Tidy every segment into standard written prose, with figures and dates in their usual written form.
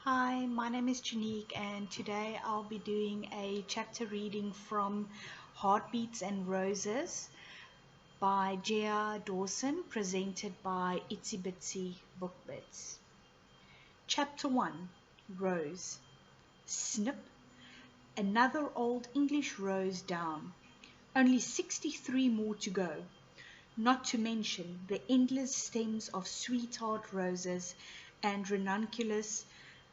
Hi, my name is Janique, and today I'll be doing a chapter reading from Heartbeats and Roses by Dawson, presented by Itsy Bitsy Book Bits. Chapter 1, Rose. Snip, another old English rose down. Only 63 more to go, not to mention the endless stems of sweetheart roses and ranunculus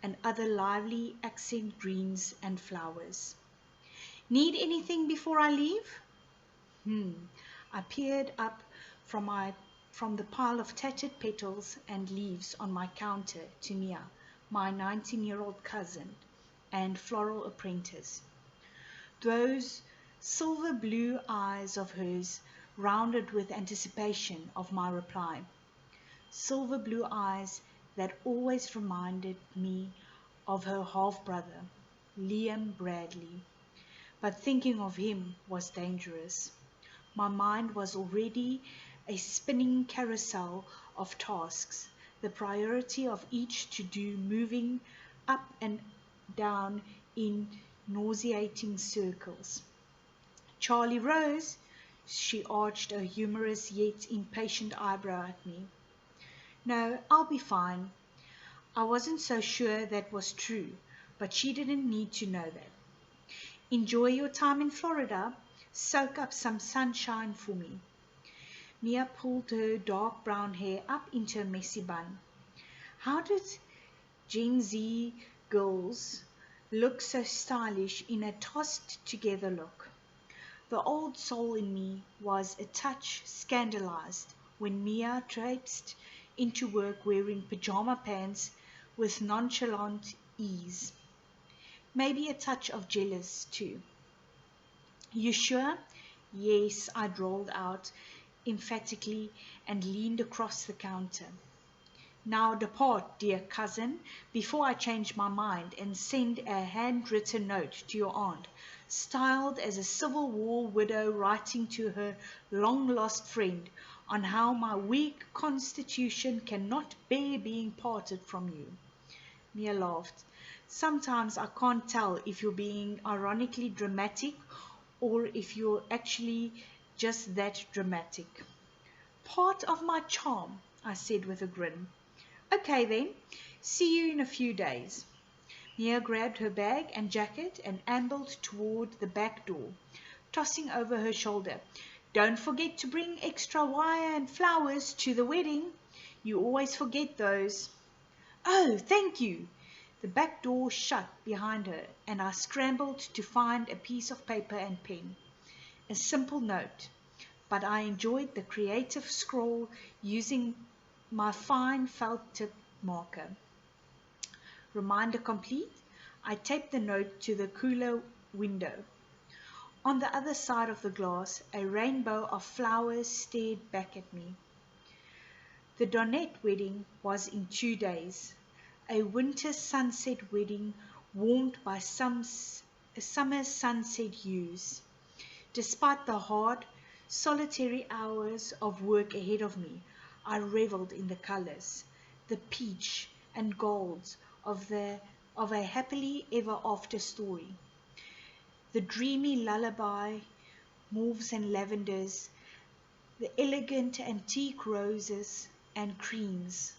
and other lively accent greens and flowers. Need anything before I leave? I peered up from the pile of tattered petals and leaves on my counter to Mia, my 19-year-old cousin and floral apprentice. Those silver blue eyes of hers rounded with anticipation of my reply. Silver blue eyes that always reminded me of her half-brother, Liam Bradley. But thinking of him was dangerous. My mind was already a spinning carousel of tasks, the priority of each to-do moving up and down in nauseating circles. Charlie Rose, she arched a humorous yet impatient eyebrow at me. No, I'll be fine. I wasn't so sure that was true, but she didn't need to know that. Enjoy your time in Florida. Soak up some sunshine for me. Mia pulled her dark brown hair up into a messy bun. How did Gen Z girls look so stylish in a tossed together look? The old soul in me was a touch scandalized when Mia traipsed into work wearing pajama pants with nonchalant ease. Maybe a touch of jealous, too. You sure? Yes, I drawled out emphatically and leaned across the counter. Now depart, dear cousin, before I change my mind and send a handwritten note to your aunt, styled as a Civil War widow writing to her long-lost friend on how my weak constitution cannot bear being parted from you. Mia laughed. Sometimes I can't tell if you're being ironically dramatic or if you're actually just that dramatic. Part of my charm, I said with a grin. Okay then, see you in a few days. Mia grabbed her bag and jacket and ambled toward the back door, tossing over her shoulder. Don't forget to bring extra wire and flowers to the wedding. You always forget those. Oh, thank you. The back door shut behind her, and I scrambled to find a piece of paper and pen. A simple note, but I enjoyed the creative scrawl using my fine felt tip marker. Reminder complete, I taped the note to the cooler window. On the other side of the glass, a rainbow of flowers stared back at me. The Donnet wedding was in 2 days, a winter sunset wedding warmed by some summer sunset hues. Despite the hard, solitary hours of work ahead of me, I reveled in the colors, the peach and golds of a happily ever after story. The dreamy lullaby, mauves and lavenders, the elegant antique roses and creams,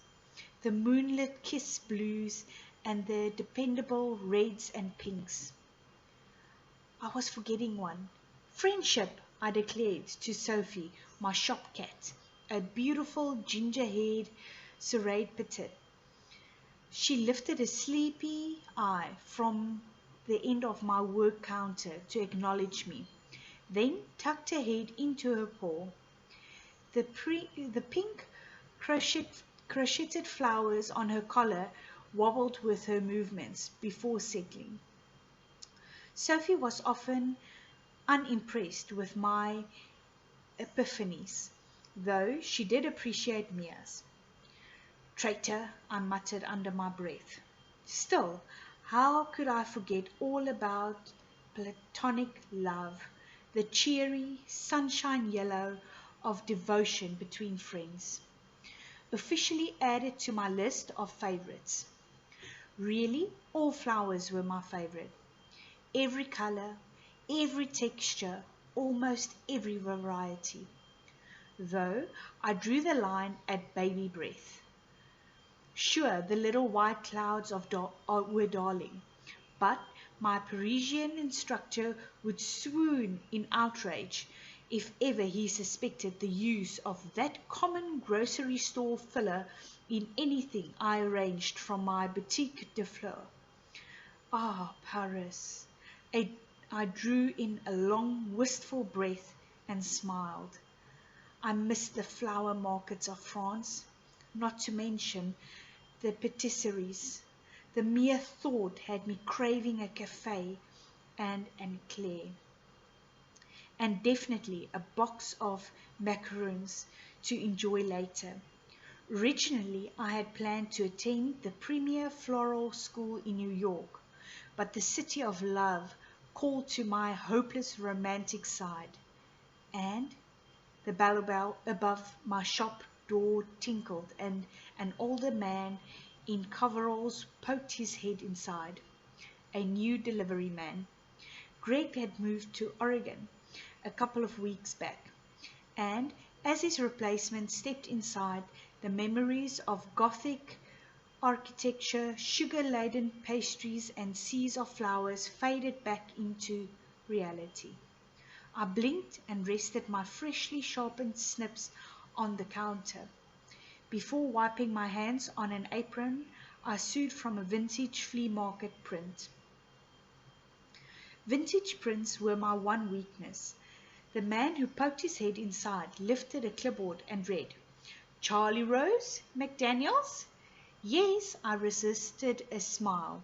the moonlit kiss blues and the dependable reds and pinks. I was forgetting one. Friendship, I declared to Sophie, my shop cat, a beautiful ginger-haired serrate petite. She lifted a sleepy eye from the end of my work counter to acknowledge me, then tucked her head into her paw. The pink crocheted flowers on her collar wobbled with her movements before settling. Sophie was often unimpressed with my epiphanies, though she did appreciate Mia's. Traitor, I muttered under my breath. Still, how could I forget all about platonic love, the cheery, sunshine yellow of devotion between friends? Officially added to my list of favorites. Really, all flowers were my favorite. Every color, every texture, almost every variety. Though I drew the line at baby breath. Sure, the little white clouds were darling, but my Parisian instructor would swoon in outrage if ever he suspected the use of that common grocery store filler in anything I arranged from my boutique de fleurs. Ah, Paris! I, I drew in a long, wistful breath and smiled. I missed the flower markets of France, not to mention the patisseries. The mere thought had me craving a café and an eclair, and definitely a box of macaroons to enjoy later. Originally, I had planned to attend the premier floral school in New York, but the city of love called to my hopeless romantic side, and the bell above my shop door tinkled, and an older man in coveralls poked his head inside. A new delivery man. Greg had moved to Oregon a couple of weeks back, and as his replacement stepped inside, the memories of Gothic architecture, sugar-laden pastries, and seas of flowers faded back into reality. I blinked and rested my freshly sharpened snips on the counter. Before wiping my hands on an apron I sewed from a vintage flea market print. Vintage prints were my one weakness. The man who poked his head inside lifted a clipboard and read, "Charlie Rose McDaniels?" Yes, I resisted a smile.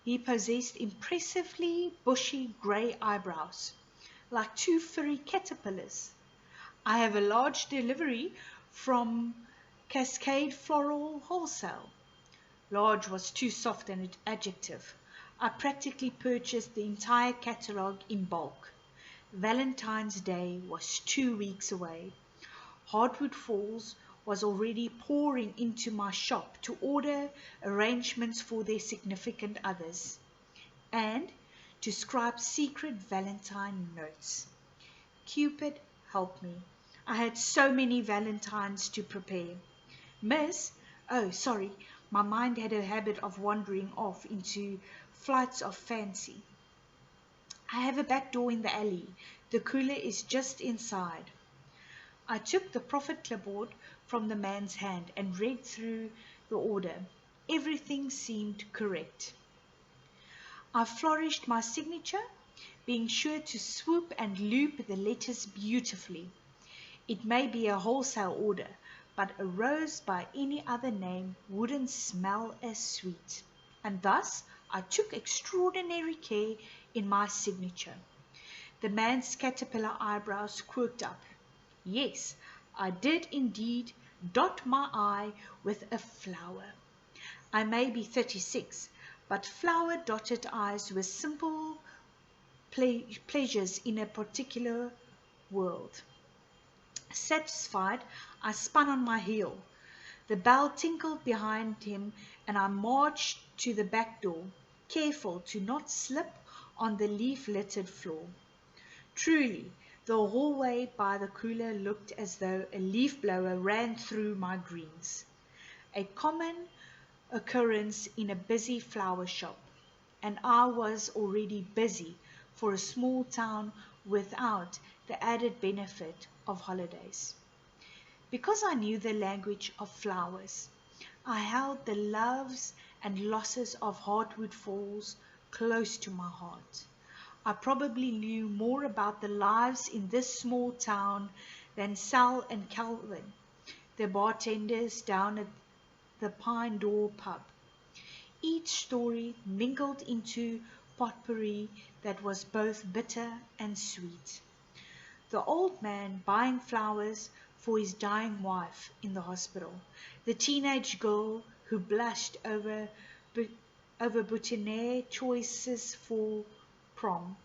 He possessed impressively bushy grey eyebrows, like two furry caterpillars. "I have a large delivery from Cascade Floral Wholesale." Large was too soft an adjective. I practically purchased the entire catalogue in bulk. Valentine's Day was 2 weeks away. Hardwood Falls was already pouring into my shop to order arrangements for their significant others, and to scribe secret Valentine notes. Cupid help me. I had so many Valentines to prepare. Miss, oh, sorry, my mind had a habit of wandering off into flights of fancy. I have a back door in the alley. The cooler is just inside. I took the profit clipboard from the man's hand and read through the order. Everything seemed correct. I flourished my signature, being sure to swoop and loop the letters beautifully. It may be a wholesale order, but a rose by any other name wouldn't smell as sweet. And thus I took extraordinary care in my signature. The man's caterpillar eyebrows quirked up. Yes, I did indeed dot my I with a flower. I may be 36, but flower-dotted I's were simple pleasures in a particular world. Satisfied, I spun on my heel. The bell tinkled behind him, and I marched to the back door, careful to not slip on the leaf-littered floor. Truly, the hallway by the cooler looked as though a leaf blower ran through my greens. A common occurrence in a busy flower shop, and I was already busy for a small town without the added benefit of holidays. Because I knew the language of flowers, I held the loves and losses of Hardwood Falls close to my heart. I probably knew more about the lives in this small town than Sal and Calvin, the bartenders down at the Pine Door pub. Each story mingled into potpourri that was both bitter and sweet. The old man buying flowers for his dying wife in the hospital, the teenage girl who blushed over boutonniere choices for prom,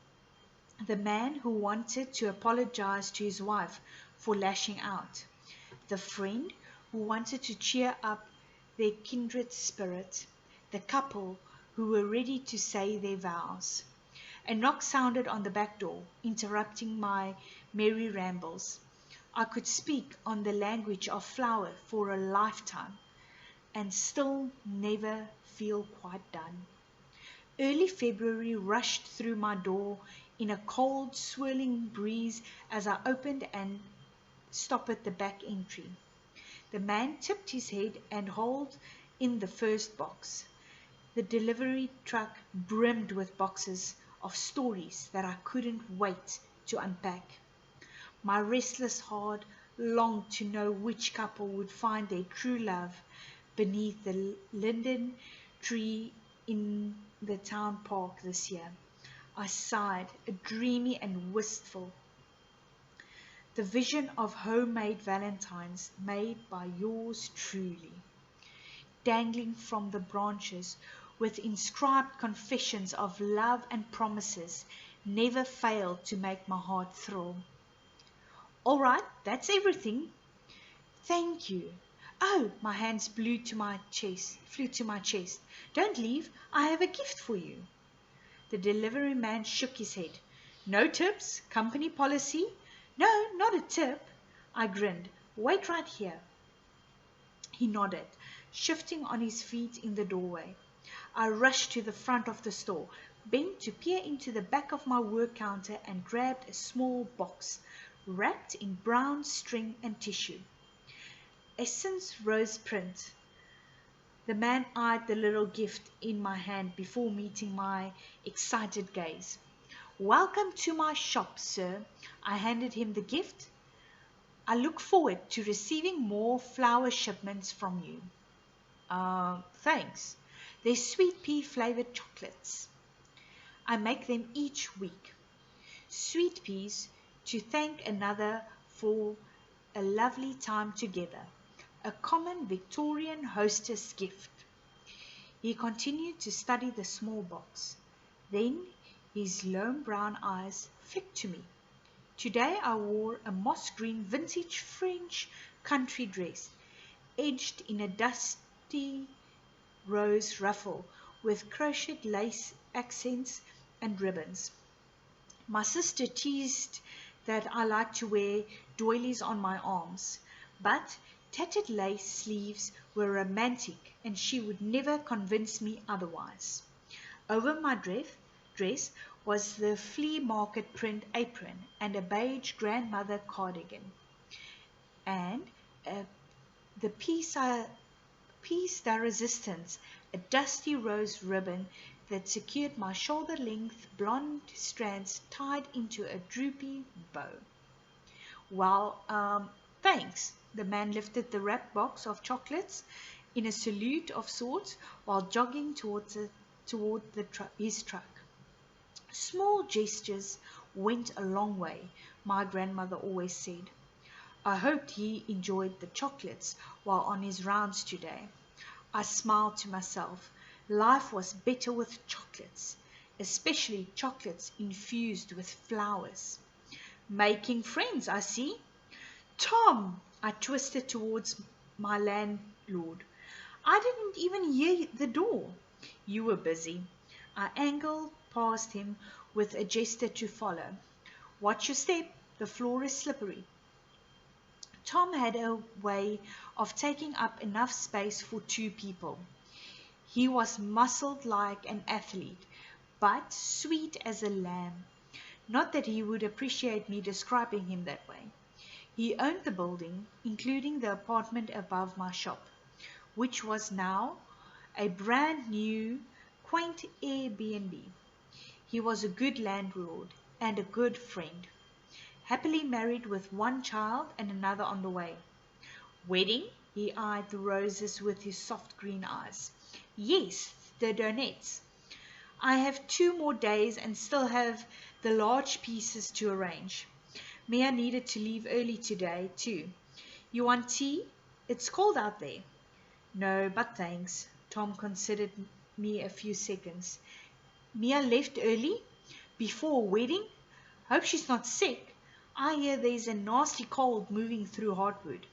the man who wanted to apologize to his wife for lashing out, the friend who wanted to cheer up their kindred spirit, the couple who were ready to say their vows. A knock sounded on the back door, interrupting my merry rambles. I could speak on the language of flower for a lifetime, and still never feel quite done. Early February rushed through my door in a cold, swirling breeze as I opened and stopped at the back entry. The man tipped his head and hauled in the first box. The delivery truck brimmed with boxes of stories that I couldn't wait to unpack. My restless heart longed to know which couple would find their true love beneath the linden tree in the town park this year. I sighed, dreamy and wistful. The vision of homemade valentines made by yours truly, dangling from the branches with inscribed confessions of love and promises, never failed to make my heart thrill. All right, that's everything. Thank you. Oh, my hands flew to my chest. Don't leave. I have a gift for you. The delivery man shook his head. No tips? Company policy? No, not a tip. I grinned. Wait right here. He nodded, shifting on his feet in the doorway. I rushed to the front of the store, bent to peer into the back of my work counter and grabbed a small box, wrapped in brown string and tissue. Essence rose print. The man eyed the little gift in my hand before meeting my excited gaze. Welcome to my shop, sir. I handed him the gift. I look forward to receiving more flower shipments from you. Thanks. They're sweet pea flavored chocolates. I make them each week. Sweet peas to thank another for a lovely time together. A common Victorian hostess gift. He continued to study the small box. Then his lone brown eyes flicked to me. Today I wore a moss green vintage French country dress, edged in a dusty rose ruffle with crocheted lace accents and ribbons. My sister teased that I like to wear doilies on my arms, but tattered lace sleeves were romantic and she would never convince me otherwise. Over my dress was the flea market print apron and a beige grandmother cardigan, and the piece de resistance, a dusty rose ribbon that secured my shoulder-length blonde strands tied into a droopy bow. Well, thanks. The man lifted the wrapped box of chocolates in a salute of sorts while jogging toward his truck. Small gestures went a long way, my grandmother always said. I hoped he enjoyed the chocolates while on his rounds today. I smiled to myself. Life was better with chocolates, especially chocolates infused with flowers. Making friends, I see. Tom, I twisted towards my landlord. I didn't even hear the door. You were busy. I angled past him with a gesture to follow. Watch your step. The floor is slippery. Tom had a way of taking up enough space for two people. He was muscled like an athlete, but sweet as a lamb. Not that he would appreciate me describing him that way. He owned the building, including the apartment above my shop, which was now a brand new, quaint Airbnb. He was a good landlord and a good friend. Happily married with one child and another on the way. Wedding? He eyed the roses with his soft green eyes. Yes, the donuts. I have 2 more days and still have the large pieces to arrange. Mia needed to leave early today, too. You want tea? It's cold out there. No, but thanks. Tom considered me a few seconds. Mia left early? Before a wedding? Hope she's not sick. I hear there's a nasty cold moving through Hartwood.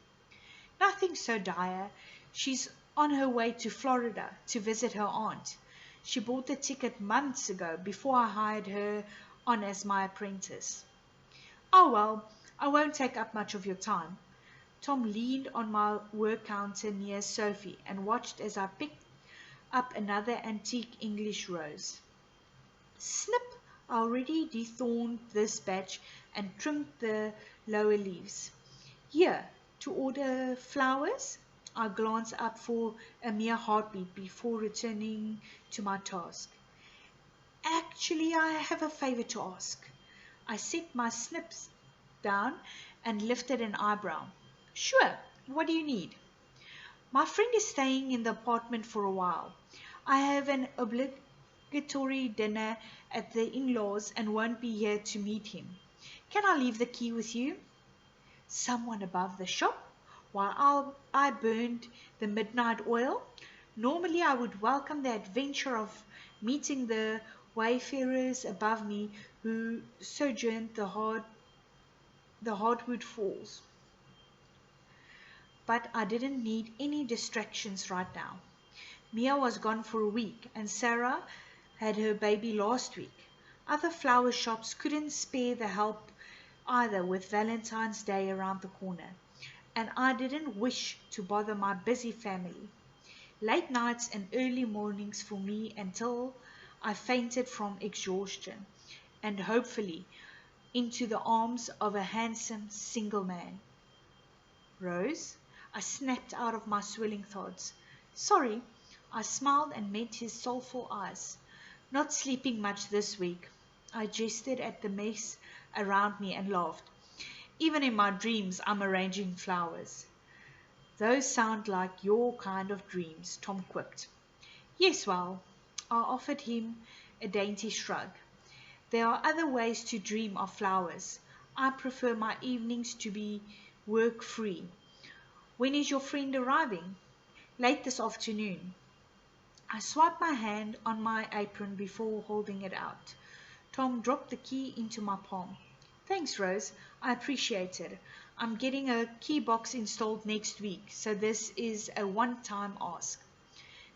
Nothing so dire. She's on her way to Florida to visit her aunt. She bought the ticket months ago before I hired her on as my apprentice. Oh well, I won't take up much of your time. Tom leaned on my work counter near Sophie and watched as I picked up another antique English rose. Snip! I already dethorned this batch and trimmed the lower leaves. Here, to order flowers? I glanced up for a mere heartbeat before returning to my task. Actually, I have a favor to ask. I set my snips down and lifted an eyebrow. Sure, what do you need? My friend is staying in the apartment for a while. I have an obligatory dinner at the in-laws and won't be here to meet him. Can I leave the key with you? Someone above the shop? While I burned the midnight oil? Normally I would welcome the adventure of meeting the wayfarers above me who sojourned the hardwood falls. But I didn't need any distractions right now. Mia was gone for a week, and Sarah had her baby last week. Other flower shops couldn't spare the help either with Valentine's Day around the corner, and I didn't wish to bother my busy family. Late nights and early mornings for me until I fainted from exhaustion, and hopefully into the arms of a handsome single man. Rose? I snapped out of my swirling thoughts. Sorry. I smiled and met his soulful eyes. Not sleeping much this week. I gestured at the mess around me and laughed. Even in my dreams, I'm arranging flowers. Those sound like your kind of dreams, Tom quipped. Yes, well, I offered him a dainty shrug. There are other ways to dream of flowers. I prefer my evenings to be work-free. When is your friend arriving? Late this afternoon. I swiped my hand on my apron before holding it out. Tom dropped the key into my palm. Thanks, Rose. I appreciate it. I'm getting a key box installed next week, so this is a one-time ask.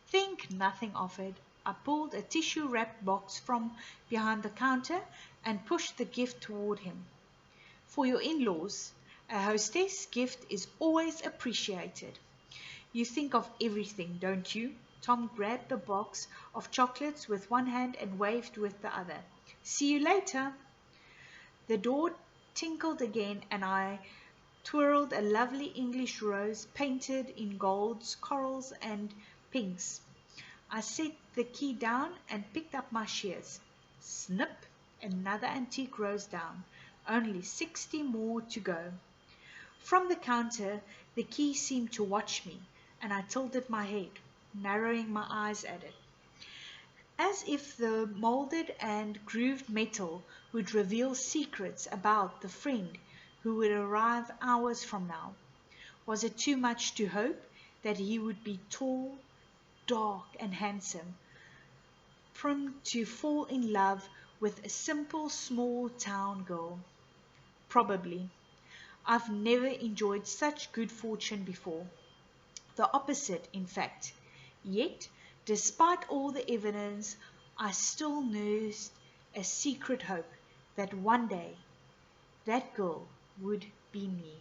Think nothing of it. I pulled a tissue-wrapped box from behind the counter and pushed the gift toward him. For your in-laws, a hostess gift is always appreciated. You think of everything, don't you? Tom grabbed the box of chocolates with one hand and waved with the other. See you later. The door tinkled again and I twirled a lovely English rose painted in golds, corals and pinks. I set the key down and picked up my shears. Snip! Another antique rose down. Only 60 more to go. From the counter, the key seemed to watch me, and I tilted my head, narrowing my eyes at it, as if the molded and grooved metal would reveal secrets about the friend who would arrive hours from now. Was it too much to hope that he would be tall, dark, and handsome, prone to fall in love with a simple small-town girl? Probably. I've never enjoyed such good fortune before. The opposite, in fact. Yet, despite all the evidence, I still nursed a secret hope that one day that girl would be me.